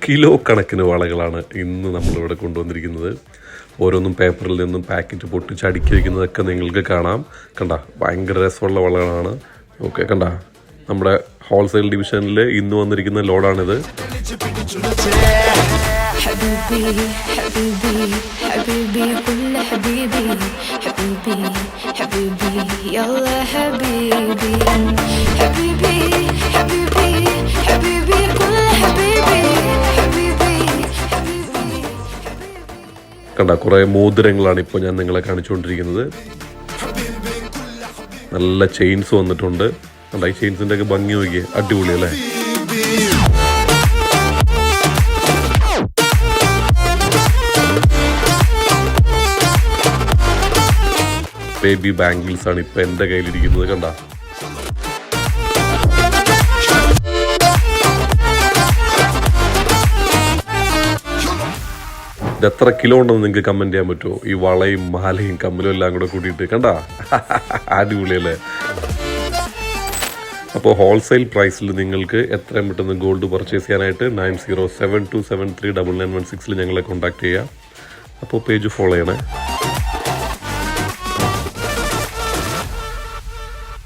Kilo കണക്കിന് വളകളാണ് ഇന്ന് നമ്മളിവിടെ കൊണ്ടുവന്നിരിക്കുന്നത്. ഓരോന്നും പേപ്പറിൽ നിന്നും പാക്കറ്റ് പൊട്ടിച്ച് അടുക്കി വയ്ക്കുന്നതൊക്കെ നിങ്ങൾക്ക് കാണാം. കണ്ട, ഭയങ്കര രസമുള്ള വളകളാണ്. ഓക്കെ, കണ്ട, നമ്മുടെ ഹോൾസെയിൽ ഡിവിഷനിൽ ഇന്ന് വന്നിരിക്കുന്ന ലോഡാണിത്. കണ്ട, കുറേ മോതിരങ്ങളാണ് ഇപ്പോൾ ഞാൻ നിങ്ങളെ കാണിച്ചുകൊണ്ടിരിക്കുന്നത്. നല്ല ചെയിൻസ് വന്നിട്ടുണ്ട്. കണ്ട, ഈ ചെയിൻസിൻ്റെ ഒക്കെ ഭംഗി നോക്കിയേ, അടിപൊളി അല്ലേ? ബേബി ബാംഗിൾസ് ആണ് ഇപ്പം എൻ്റെ കയ്യിലിരിക്കുന്നത്. കണ്ട, ഇത് എത്ര കിലോ ഉണ്ടെന്ന് നിങ്ങൾക്ക് കമൻറ്റ് ചെയ്യാൻ പറ്റുമോ? ഈ വളയും മാലയും കമ്മലും എല്ലാം കൂടെ കൂട്ടിയിട്ട്. കണ്ട, അടിപൊളിയല്ലേ? അപ്പോൾ ഹോൾസെയിൽ പ്രൈസിൽ നിങ്ങൾക്ക് എത്രയും പെട്ടെന്ന് ഗോൾഡ് പർച്ചേസ് ചെയ്യാനായിട്ട് 9072739916 ഞങ്ങളെ കോൺടാക്ട് ചെയ്യുക. അപ്പോൾ പേജ് ഫോളോ ചെയ്യണേ.